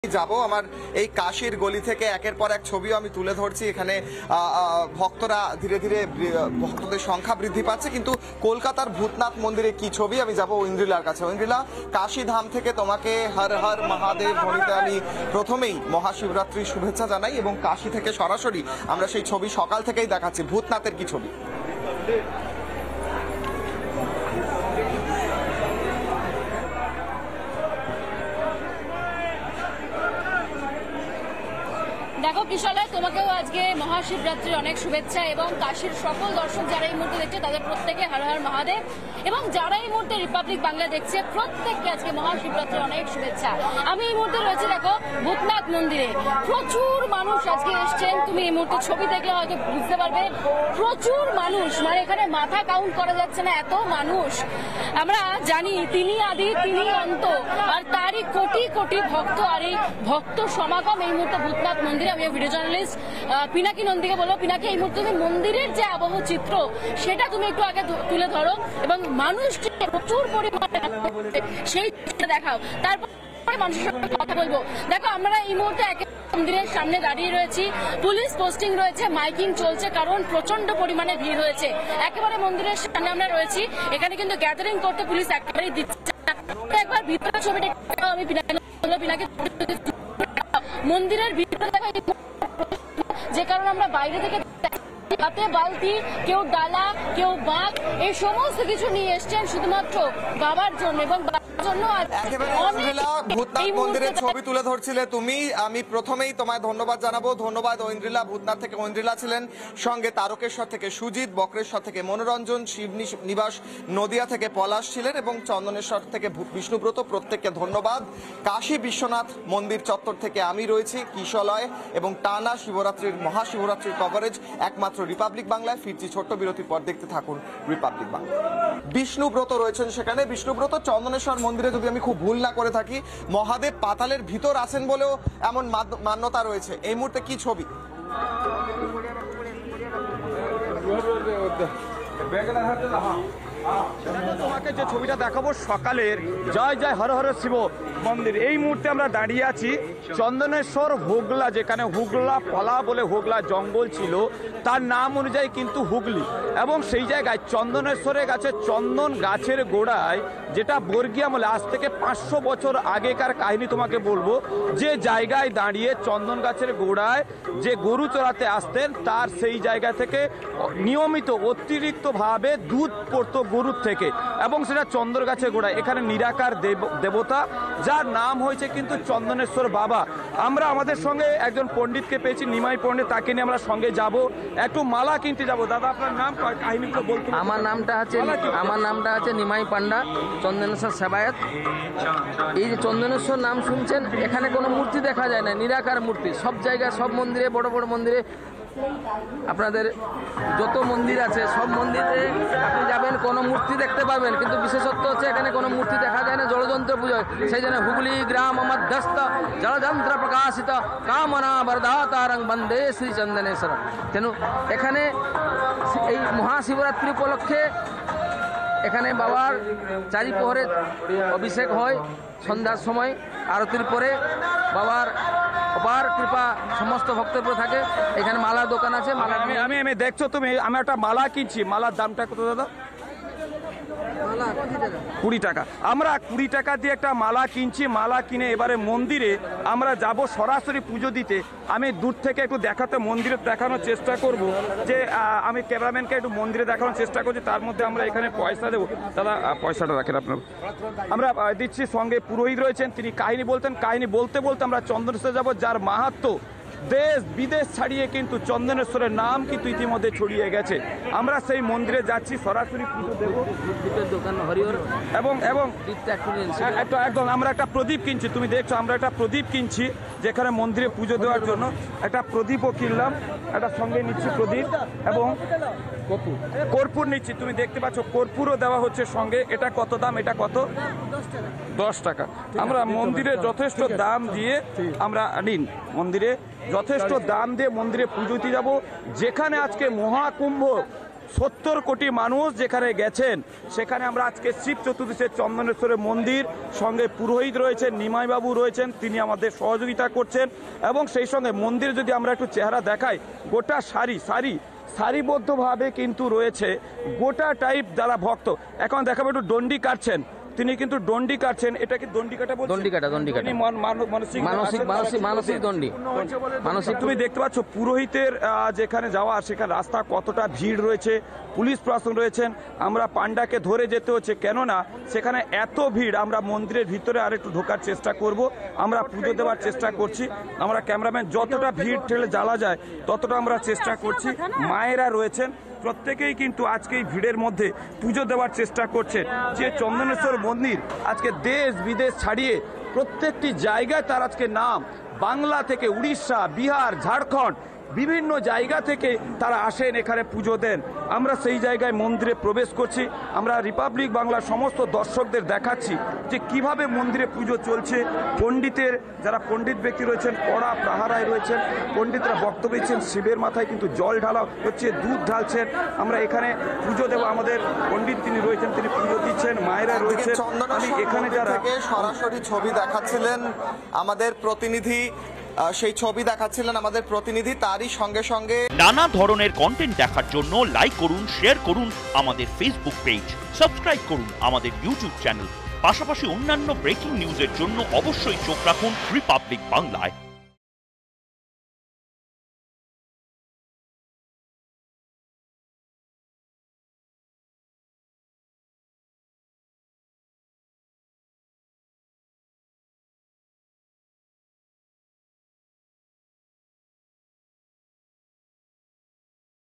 যাব আমার এই কাশীর গলি থেকে একের পর এক ছবিও আমি তুলে ধরছি। এখানে ভক্তরা ধীরে ধীরে ভক্তদের সংখ্যা বৃদ্ধি পাচ্ছে, কিন্তু কলকাতার ভূতনাথ মন্দিরে কি ছবি। আমি যাব ঐন্দ্রিলার কাছে। ঐন্দ্রিলা, কাশী ধাম থেকে তোমাকে হর হর মহাদেব ধ্বনিতে আমি প্রথমেই মহাশিবরাত্রির শুভেচ্ছা জানাই, এবং কাশী থেকে সরাসরি আমরা সেই ছবি সকাল থেকেই দেখাচ্ছি। ভূতনাথের কি ছবি? দেখো কিশোর, তোমাকেও আজকে মহাশিবরাত্রির অনেক শুভেচ্ছা, এবং কাশীর সকল দর্শক যারা এই মুহূর্তে দেখছে তাদের প্রত্যেকে হর হর মহাদেব, এবং যারা এই মুহূর্তে রিপাবলিক বাংলা দেখছে প্রত্যেককে আজকে মহাশিবরাত্রির অনেক শুভেচ্ছা। আমি এই মুহূর্তে রয়েছে দেখো ভূতনাথ মন্দিরে, প্রচুর মানুষ আজকে এসছেন। তুমি এই মুহূর্তে ছবি দেখলে হয়তো বুঝতে পারবে, প্রচুর মানুষ, মানে এখানে মাথা কাউন্ট করা যাচ্ছে না, এত মানুষ। আমরা জানি তিনি আদি তিনি অন্ত, আর তারই কোটি কোটি ভক্ত, আর এই ভক্ত সমাগম এই মুহূর্তে ভূতনাথ মন্দিরে। আমি ভিডিও জার্নালিস্ট পিনাকি নন্দীকে বলবো, পিনাকি এই মুহূর্তে মন্দিরের যে আবহ চিত্র সেটা তুমি একটু আগে তুলে ধরো, এবং মানুষকে প্রচুর পরিমাণে সেই দেখাও, তারপরে মানুষের সঙ্গে কথা বলবো। দেখো আমরা এই মুহূর্তে মন্দিরের সামনে দাঁড়িয়ে রয়েছি, পুলিশ পোস্টিং রয়েছে, মাইকিং চলছে, কারণ প্রচন্ড পরিমাণে ভিড় হয়েছে। একেবারে মন্দিরের সামনে আমরা রয়েছি, এখানে কিন্তু গ্যাদারিং করতে পুলিশ একেবারেই দিচ্ছে। একবার ভিতরে ছবিটা আমি পিনাকি মন্দিরের ভিতরে দেখা, যে কারণে আমরা বাইরে থেকে হাতে বালতি, কেউ ডালা, কেউ বাঁক, এই সমস্ত কিছু নিয়ে এসছেন শুধুমাত্র বাবার জন্য এবং ভূতনাথ মন্দিরের ছবি তুলে ধরছিলে তুমি। আমি প্রথমেই তোমায় ধন্যবাদ জানাবো। ধন্যবাদ ঐন্দ্রিলা। ভূতনাথ থেকে ঐন্দ্রিলা ছিলেন, সঙ্গে তারকেশ্বর থেকে সুজিত, বক্রেশ্বর থেকে মনোরঞ্জন, শিবনী নিবাস নদিয়া থেকে পলাশ ছিলেন, এবং চন্দনেশ্বর থেকে বিষ্ণুব্রত। প্রত্যেককে ধন্যবাদ। কাশী বিশ্বনাথ মন্দির চত্বর থেকে আমি রয়েছি কিশলয়, এবং টানা শিবরাত্রির মহাশিবরাত্রির কভারেজ একমাত্র রিপাবলিক বাংলায়। ফিরছি ছোট্ট বিরতির পর, দেখতে থাকুন রিপাবলিক বাংলা। বিষ্ণুব্রত রয়েছেন সেখানে। বিষ্ণুব্রত, চন্দনেশ্বর মন্দিরে যদি আমি খুব ভুল না করে থাকি, মহাদেব পাতালের ভিতর আছেন বলেও এমন মান্যতা রয়েছে। এই মুহূর্তে কি ছবি? তোমাকে যে ছবিটা দেখাবো সকালের, জয় জয় হর হর শিব মন্দির। এই মুহূর্তে আমরা দাঁড়িয়ে আছি চন্দনেশ্বর হুগলা, যেখানে হুগলা পলা বলে হুগলা জঙ্গল ছিল, তার নাম অনুযায়ী কিন্তু হুগলি, এবং সেই জায়গায় চন্দনেশ্বরের কাছে চন্দন গাছের গোড়ায়, যেটা বর্গীয় আমলে আজ থেকে 500 বছর আগেকার কাহিনী তোমাকে বলবো, যে জায়গায় দাঁড়িয়ে চন্দন গাছের গোড়ায় যে গরু চড়াতে আসতেন, তার সেই জায়গা থেকে নিয়মিত অতিরিক্তভাবে দুধ পড়তো গরুর থেকে, এবং সেটা চন্দন গাছের গোড়ায়। এখানে নিরাকার দেবতা, যার নাম হয়েছে কিন্তু চন্দনেশ্বর বাবা। আমরা আমাদের সঙ্গে একজন পণ্ডিতকে পেয়েছি, নিমাই পণ্ডিত, তাকে নিয়ে আমরা সঙ্গে যাব, একটু মালা কিনতে যাব। দাদা আপনার নাম, কাহিনীটা বলতে। আমার নামটা আছে নিমাই পান্ডা, চন্দনেশ্বর সেবায়ত। এই যে চন্দনেশ্বর নাম শুনছেন, এখানে কোনো মূর্তি দেখা যায় না, নিরাকার মূর্তি। সব জায়গায়, সব মন্দিরে, বড় বড় মন্দিরে, আপনাদের যত মন্দির আছে সব মন্দিরে আপনি যাবেন, কোনো মূর্তি দেখতে পাবেন, কিন্তু বিশেষত্ব হচ্ছে এখানে কোনো মূর্তি দেখা যায় না, জলযন্ত্র পুজোয়। সেই জন্য হুগলি গ্রাম মধ্যস্থ জলযন্ত্র প্রকাশিত কামনা বরদাতারং বন্দে শ্রী চন্দনেশ্বর। তেন এখানে এই মহাশিবরাত্রি উপলক্ষে এখানে বাবার চারিপহরে অভিষেক হয়, সন্ধ্যার সময় আরতির পরে বাবার অপার কৃপা সমস্ত ভক্তের উপর থাকে। এখানে মালার দোকান আছে। মালা আমি দেখছো তুমি, আমি একটা মালা কিনছি। মালার দামটা কত দাদা? 20 টাকা। আমরা 20 টাকা দিয়ে একটা মালা কিনছি। মালা কিনে এবারে মন্দিরে আমরা যাব সরাসরি পুজো দিতে। আমি দূর থেকে একটু মন্দিরে দেখানোর চেষ্টা করব, যে আমি ক্যামেরাম্যানকে একটু মন্দিরে দেখানোর চেষ্টা করছি। তার মধ্যে আমরা এখানে পয়সা দেবো। দাদা পয়সাটা রাখেন আপনার। আমরা দিচ্ছি, সঙ্গে পুরোহিত রয়েছেন, তিনি কাহিনী বলতেন। কাহিনী বলতে বলতে আমরা চন্দনেশ্বর যাব, যার মাহাত্ম্য দেশ বিদেশ ছাড়িয়ে কিন্তু চন্দনেশ্বরের নাম কিন্তু ইতিমধ্যে ছড়িয়ে গেছে। আমরা সেই মন্দিরে যাচ্ছি, সরাসরি পুজো দেব। দোকান হরিহর এবং একদম আমরা একটা প্রদীপ কিনছি। তুমি দেখছো আমরা একটা প্রদীপ কিনছি, যেখানে মন্দিরে পুজো দেওয়ার জন্য একটা প্রদীপও কিনলাম। একটা সঙ্গে নিচ্ছি প্রদীপ, এবং কর্পূর নিচ্ছি। তুমি দেখতে পাচ্ছ কর্পূরও দেওয়া হচ্ছে সঙ্গে। এটা কত দাম? এটা কত? 10 টাকা। আমরা মন্দিরে যথেষ্ট দাম দিয়ে আমরা নিন, মন্দিরে যথেষ্ট দাম দিয়ে মন্দিরে পুজো দিতে যাবো, যেখানে আজকে মহাকুম্ভ 70 কোটি মানুষ যেখানে গেছেন, সেখানে আমরা আজকে শিব চতুর্দশীর চন্দনেশ্বরের মন্দির, সঙ্গে পুরোহিত রয়েছেন, নিমাইবাবু রয়েছেন, তিনি আমাদের সহযোগিতা করছেন। এবং সেই সঙ্গে মন্দিরে যদি আমরা একটু চেহারা দেখাই, গোটা সারিবদ্ধভাবে কিন্তু রয়েছে গোটা টাইপ যারা ভক্ত। এখন দেখাবো একটু দণ্ডি কাটছেন, তিনি কিন্তু দণ্ডি কাটছেন। এটা কি দণ্ডি কাটা বলছেন? দণ্ডি কাটা তিনি মানসিক দণ্ডি, মানসিক। তুমি দেখতে পাচ্ছ পুরোহিতের যেখানে যাওয়া, সেখানে রাস্তা কতটা ভিড় রয়েছে, পুলিশ প্রশাসন রয়েছেন। আমরা পান্ডাকে ধরে যেতে হচ্ছে, কেননা সেখানে এত ভিড়। আমরা মন্দিরের ভিতরে আরেকটু ঢোকার চেষ্টা করব, আমরা পুজো দেওয়ার চেষ্টা করছি। আমরা ক্যামেরাম্যান যতটা ভিড় ঠেলে জ্বালা যায় ততটা আমরা চেষ্টা করছি। মায়েরা রয়েছেন, প্রত্যেকেই কিন্তু আজকে এই ভিড়ের মধ্যে পুজো দেওয়ার চেষ্টা করছেন। যে চন্দনেশ্বর মন্দির আজকে দেশ বিদেশ ছাড়িয়ে প্রত্যেকটি জায়গায় তার আজকে নাম, বাংলা থেকে উড়িষ্যা, বিহার, ঝাড়খণ্ড, বিভিন্ন জায়গা থেকে তারা আসেন, এখানে পুজো দেন। আমরা সেই জায়গায় মন্দিরে প্রবেশ করছি। আমরা রিপাবলিক বাংলার সমস্ত দর্শকদের দেখাচ্ছি যে কিভাবে মন্দিরে পুজো চলছে। পণ্ডিতের যারা পণ্ডিত ব্যক্তি রয়েছেন, কড়া প্রাহারায় রয়েছেন, পণ্ডিতরা বক্তব্য দিচ্ছেন, শিবের মাথায় কিন্তু জল ঢালা হচ্ছে, দুধ ঢালছেন। আমরা এখানে পুজো দেব, আমাদের পণ্ডিত তিনি রয়েছেন, তিনি পুজো দিচ্ছেন, মায়েরা রয়েছেন। আমি এখানে যারা সরাসরি ছবি দেখাচ্ছিলেন আমাদের প্রতিনিধি, সেই ছবি দেখাচ্ছিলেন আমাদের প্রতিনিধি, তারই সঙ্গে সঙ্গে নানা ধরনের কন্টেন্ট দেখার জন্য লাইক করুন, শেয়ার করুন আমাদের ফেসবুক পেজ, সাবস্ক্রাইব করুন আমাদের ইউটিউব চ্যানেল। পাশাপাশি অন্যান্য ব্রেকিং নিউজের জন্য অবশ্যই চোখ রাখুন রিপাবলিক বাংলায়।